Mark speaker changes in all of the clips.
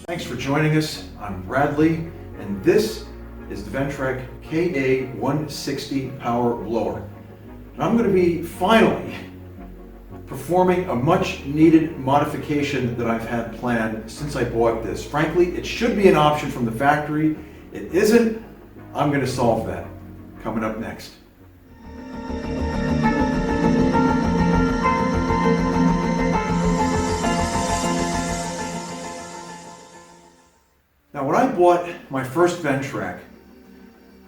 Speaker 1: Thanks for joining us. I'm Bradley, and this is the Ventrac KA160 Power Blower. And I'm going to be finally performing a much needed modification that I've had planned since I bought this. Frankly, it should be an option from the factory. It isn't. I'm going to solve that. Coming up next. Now, when I bought my first Ventrac,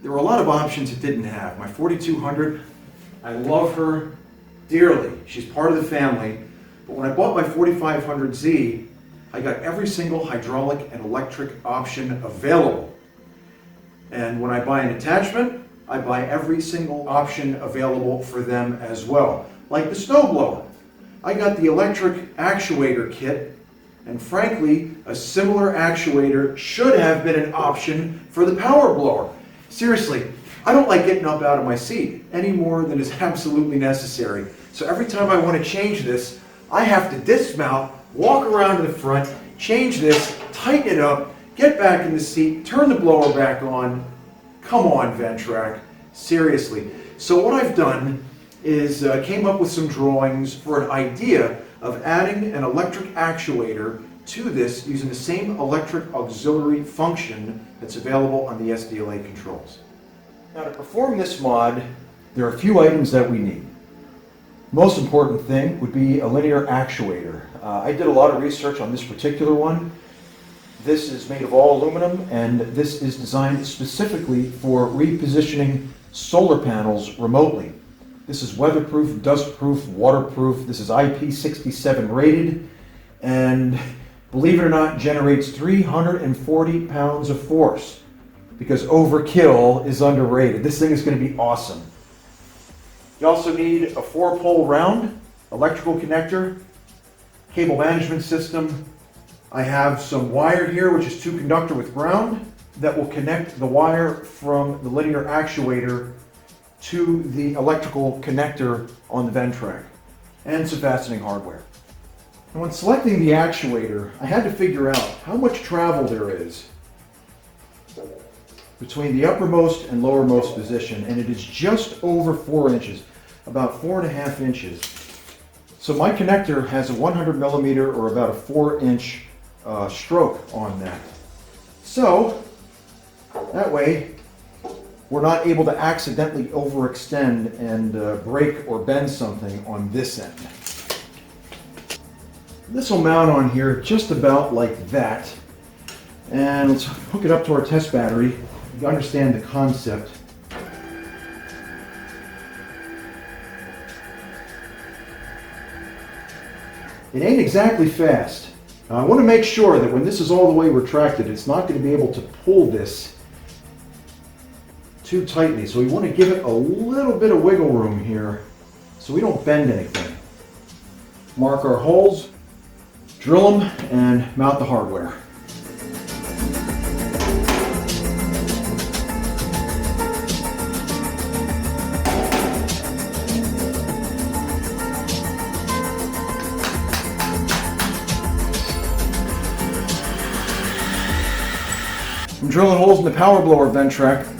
Speaker 1: there were a lot of options it didn't have. My 4200, I love her dearly. She's part of the family. But when I bought my 4500Z, I got every single hydraulic and electric option available. And when I buy an attachment, I buy every single option available for them as well. Like the snowblower. I got the electric actuator kit, and frankly, a similar actuator should have been an option for the power blower. Seriously, I don't like getting up out of my seat any more than is absolutely necessary. So every time I want to change this, I have to dismount, walk around to the front, change this, tighten it up, get back in the seat, turn the blower back on. Come on, Ventrac. Seriously. So what I've done is came up with some drawings for an idea of adding an electric actuator to this using the same electric auxiliary function that's available on the SDLA controls. Now, to perform this mod, there are a few items that we need. Most important thing would be a linear actuator. I did a lot of research on this particular one. This is made of all aluminum, and this is designed specifically for repositioning solar panels remotely. This is weatherproof, dustproof, waterproof. This is IP67 rated, and believe it or not, generates 340 pounds of force, because overkill is underrated. This thing is going to be awesome. You also need a 4-pole round electrical connector, cable management system. I have some wire here, which is 2-conductor with ground, that will connect the wire from the linear actuator to the electrical connector on the Ventrac, and some fastening hardware. And when selecting the actuator, I had to figure out how much travel there is between the uppermost and lowermost position, and it is just over 4 inches, about 4.5 inches. So my connector has a 100 millimeter or about a 4-inch stroke on that. So that way we're not able to accidentally overextend and break or bend something on this end. This will mount on here just about like that. And let's hook it up to our test battery. You understand the concept. It ain't exactly fast. Now, I want to make sure that when this is all the way retracted, it's not going to be able to pull this too tightly. So we want to give it a little bit of wiggle room here so we don't bend anything. Mark our holes, drill them, and mount the hardware. I'm drilling holes in the power blower Ventrac.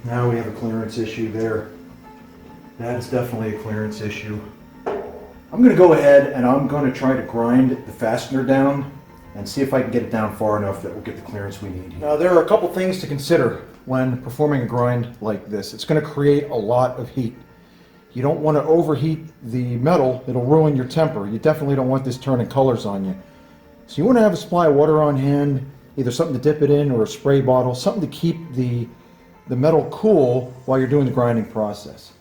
Speaker 1: Now we have a clearance issue there. That is definitely a clearance issue. I'm going to go ahead and I'm going to try to grind the fastener down and see if I can get it down far enough that we'll get the clearance we need. Now, there are a couple things to consider when performing a grind like this. It's going to create a lot of heat. You don't want to overheat the metal. It'll ruin your temper. You definitely don't want this turning colors on you. So you want to have a supply of water on hand, either something to dip it in or a spray bottle, something to keep the metal cool while you're doing the grinding process.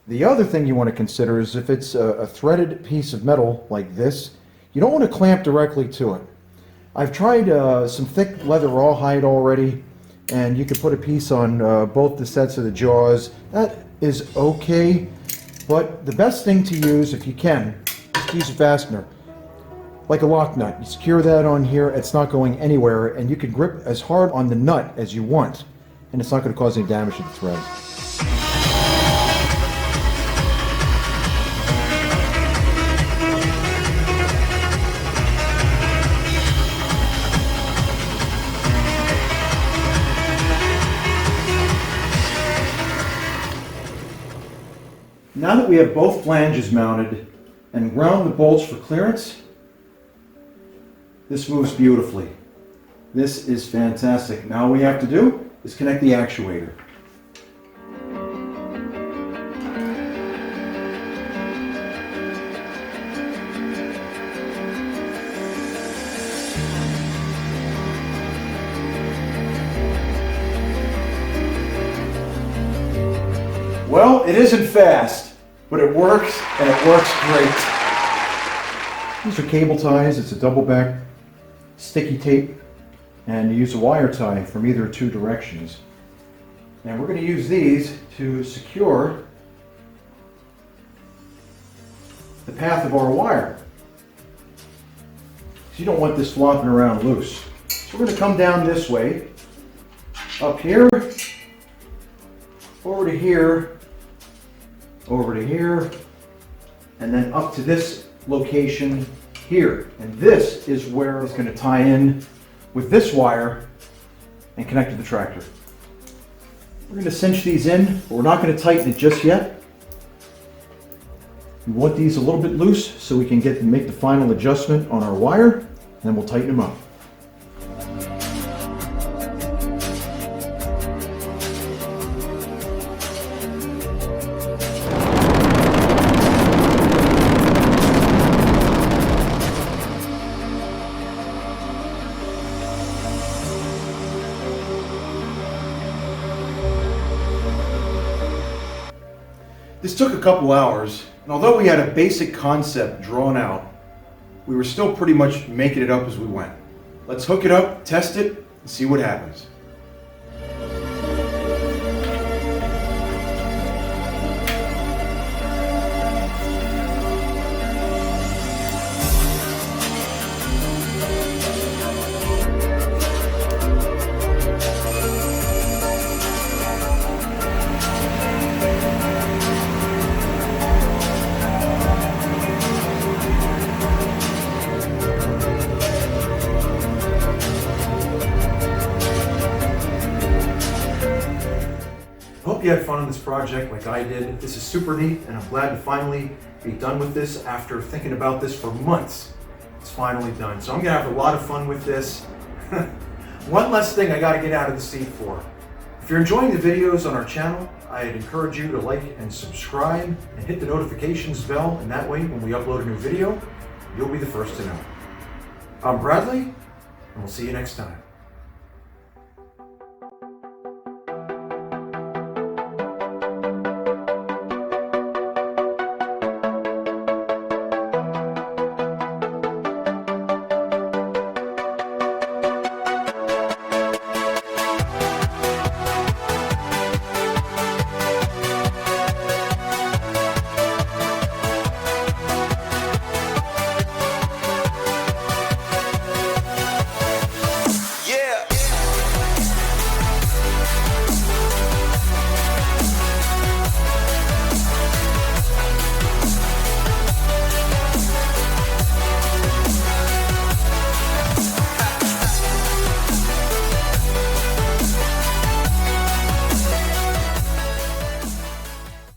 Speaker 1: The other thing you want to consider is if it's a threaded piece of metal like this, you don't want to clamp directly to it. I've tried some thick leather rawhide already, and you could put a piece on both the sets of the jaws. That is okay, but the best thing to use, if you can, is to use a fastener. Like a lock nut. You secure that on here, it's not going anywhere, and you can grip as hard on the nut as you want, and it's not going to cause any damage to the thread. Now that we have both flanges mounted and ground the bolts for clearance, this moves beautifully. This is fantastic. Now all we have to do is connect the actuator. Well, it isn't fast, but it works, and it works great. These are cable ties. It's a double back sticky tape, and you use a wire tie from either two directions. And we're going to use these to secure the path of our wire. So you don't want this flopping around loose. So we're going to come down this way, up here, over to here, over to here, and then up to this location here. And this is where it's going to tie in with this wire and connect to the tractor. We're going to cinch these in, but we're not going to tighten it just yet. We want these a little bit loose so we can make the final adjustment on our wire, and then we'll tighten them up. This took a couple hours, and although we had a basic concept drawn out, we were still pretty much making it up as we went. Let's hook it up, test it, and see what happens. Hope you had fun on this project like I did. This is super neat, and I'm glad to finally be done with this after thinking about this for months. It's finally done. So I'm gonna have a lot of fun with this. One less thing I gotta get out of the seat for. If you're enjoying the videos on our channel, I'd encourage you to like and subscribe and hit the notifications bell, and that way when we upload a new video, you'll be the first to know. I'm Bradley, and we'll see you next time.